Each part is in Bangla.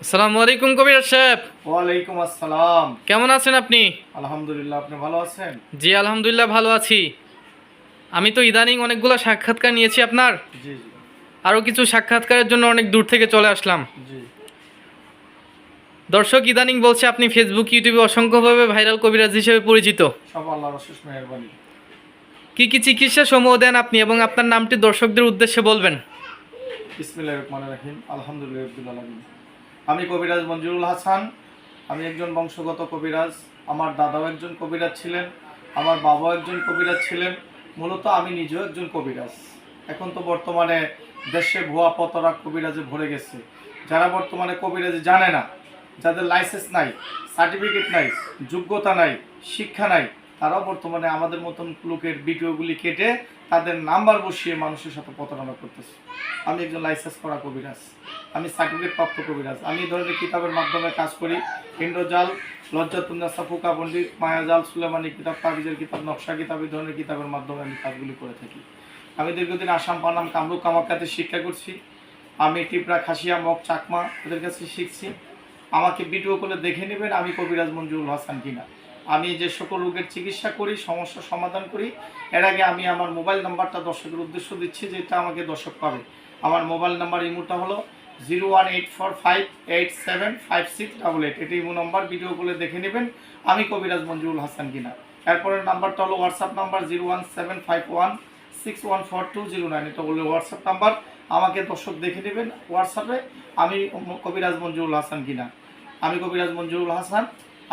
আসসালামু আলাইকুম কবির সাহেব। ওয়ালাইকুম আসসালাম। কেমন আছেন আপনি? আলহামদুলিল্লাহ, আপনি ভালো আছেন? জি আলহামদুলিল্লাহ ভালো আছি। আমি তো ইদানিং অনেকগুলো সাক্ষাৎকার নিয়েছি আপনার। জি জি আরও কিছু সাক্ষাৎকারের জন্য অনেক দূর থেকে চলে আসলাম। জি। দর্শক ইদানিং বলছে আপনি ফেসবুক ইউটিউবে অসংখ্যভাবে ভাইরাল কবিরাজ হিসেবে পরিচিত। সব আল্লাহর অশেষ মেহেরবানি। কি কি চিকিৎসা সমূহ দেন আপনি এবং আপনার নামটি দর্শকদের উদ্দেশ্যে বলবেন? বিসমিল্লাহির রহমানির রহিম। আলহামদুলিল্লাহ রাব্বিল আলামিন। আমি কবিরাজ মঞ্জুরুল হাসান। আমি একজন বংশগত কবিরাজ। আমার দাদাও একজন কবিরাজ ছিলেন, আমার বাবাও একজন কবিরাজ ছিলেন। মূলত আমি নিজেও একজন কবিরাজ। এখন তো বর্তমানে দেশে ভুয়া প্রতারক কবিরাজে ভরে গেছে। যারা বর্তমানে কবিরাজি জানে না, যাদের লাইসেন্স নাই, সার্টিফিকেট নাই, যোগ্যতা নাই, শিক্ষা নাই, তারাও বর্তমানে আমাদের মতন লোকের ভিডিওগুলি কেটে তাদের নাম্বার বসিয়ে মানুষের সাথে প্রতারণা করতেছে। আমি একজন লাইসেন্স করা কবিরাজ, আমি সার্টিফিকেট প্রাপ্ত কবিরাজ। আমি এই ধরনের কিতাবের মাধ্যমে কাজ করি। ইন্দ্রজাল, লজ্জাতুন্নাসা, ফুকা পণ্ডিত, মায়াজাল, সুলেমানি কিতাব, তাবিজের কিতাব, নকশা কিতাব, এই ধরনের কিতাবের মাধ্যমে আমি কাজগুলি করে থাকি। আমি দীর্ঘদিন আসাম, পানাম, কামরূপ, কামাখ্যাতে শিক্ষা করছি। আমি ত্রিপুরা, খাসিয়া, মগ, চাকমা ওদের কাছে শিখছি। আমাকে ভিডিও করে দেখে নেবেন আমি কবিরাজ মঞ্জুরুল হাসান কিনা। আমি যে সকল রোগের চিকিৎসা করি, সমস্যার সমাধান করি। এর আগে আমি আমার মোবাইল নাম্বারটা দর্শকের উদ্দেশ্য দিচ্ছি, যেটা আমাকে দর্শক পাবে। আমার মোবাইল নাম্বার ইমোটা হলো 01845875688। এটি ইমো নাম্বার। ভিডিও করে দেখে নেবেন আমি কবিরাজ মঞ্জুরুল হাসান কিনা। এরপরের নাম্বারটা হলো হোয়াটসঅ্যাপ নাম্বার 01751614209। এটা হলো হোয়াটসঅ্যাপ নাম্বার। আমাকে দর্শক দেখে নেবেন হোয়াটসঅ্যাপে আমি কবিরাজ মঞ্জুরুল হাসান কিনা। আমি কবিরাজ মঞ্জুরুল হাসান।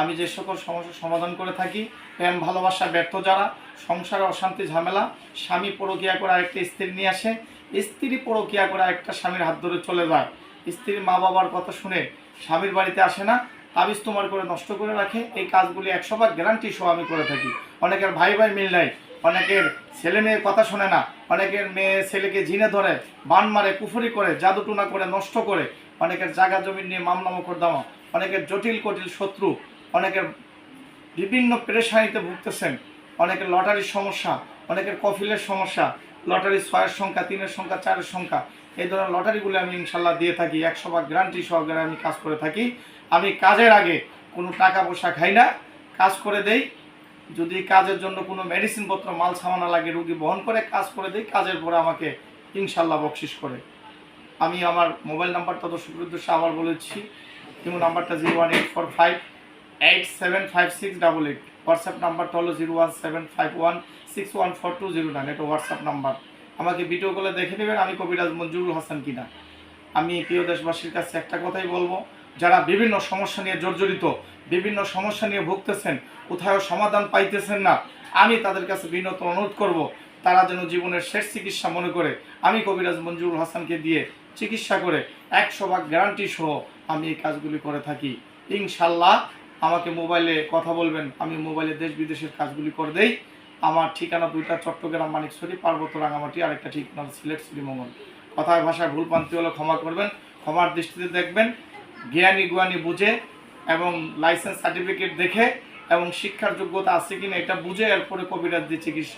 আমি যে সকল সমস্যার সমাধান করে থাকি, প্রেম ভালোবাসা ব্যর্থ যারা, সংসারে অশান্তি ঝামেলা, স্বামী পরকীয়া করে আরেকটা স্ত্রী নিয়ে আসে, স্ত্রী পরকীয়া করে আরেকটা স্বামীর হাত ধরে চলে যায়, স্ত্রীর মা বাবার কথা শুনে স্বামীর বাড়িতে আসে না, তাবিজ তোমার করে নষ্ট করে রাখে, এই কাজগুলি 100% গ্যারান্টি সহ আমি করে থাকি। অনেকের ভাই ভাই মিল নাই, অনেকের ছেলে মেয়ের কথা শোনে না, অনেকের মেয়ে ছেলেকে ঝিনে ধরে, বান মারে, কুফরি করে, জাদুটুনা করে নষ্ট করে, অনেকের জায়গা জমি নিয়ে মামলা মোকদ্দমা, অনেকের জটিল কটিল শত্রু, অনেকের বিভিন্ন পেরেশানিতে ভুগতেছেন, অনেকের লটারির সমস্যা, অনেকের কফিলের সমস্যা, লটারির 6-এর সংখ্যা, 3-এর সংখ্যা, 4-এর সংখ্যা, এই ধরনের লটারিগুলো আমি ইনশাল্লাহ দিয়ে থাকি। 100% গ্যারান্টি সহকারে আমি কাজ করে থাকি। আমি কাজের আগে কোনো টাকা পয়সা খাই না, কাজ করে দেই। যদি কাজের জন্য কোনো মেডিসিনপত্র মাল সামানা লাগে, রুগী বহন করে কাজ করে দেই। কাজের পরে আমাকে ইনশাল্লাহ বকশিস করে। আমি আমার মোবাইল নাম্বারটা দর্শকের উদ্দেশ্যে আবার বলেছি। যেমন নাম্বারটা 01845875688। হোয়াটসঅ্যাপ নাম্বারটা হলো 01751614209। এটা হোয়াটসঅ্যাপ নাম্বার। আমাকে ভিডিও কলে দেখে নেবেন আমি কবিরাজ মঞ্জুরুল হাসান কিনা। আমি প্রিয় দেশবাসীর কাছে একটা কথাই বলবো, যারা বিভিন্ন সমস্যা নিয়ে জর্জরিত, বিভিন্ন সমস্যা নিয়ে ভুগতেছেন, কোথাও সমাধান পাইতেছেন না, আমি তাদের কাছে বিনত অনুরোধ করব, তারা যেন জীবনের শেষ চিকিৎসা মনে করে আমি কবিরাজ মঞ্জুরুল হাসানকে দিয়ে চিকিৎসা করে 100% গ্যারান্টি সহ আমি এই কাজগুলি করে থাকি। ইনশাল্লাহ আমাকে মোবাইলে কথা বলবেন, আমি মোবাইলে দেশ বিদেশের কাজগুলি করে দেই। আমার ঠিকানা 2টা, চট্টগ্রাম মানিকছড়ি, পার্বত্য রাঙামাটি, আরেকটা ঠিকানা সিলেট শ্রীমঙ্গল। কথায় ভাষায় ভুল প্রান্তি হলে ক্ষমা করবেন, ক্ষমার দৃষ্টিতে দেখবেন। জ্ঞানী গুয়ানি বুঝে এবং লাইসেন্স সার্টিফিকেট দেখে এবং শিক্ষার যোগ্যতা আছে কিনা এটা বুঝে এরপরে কবিরাজ দিয়ে চিকিৎসা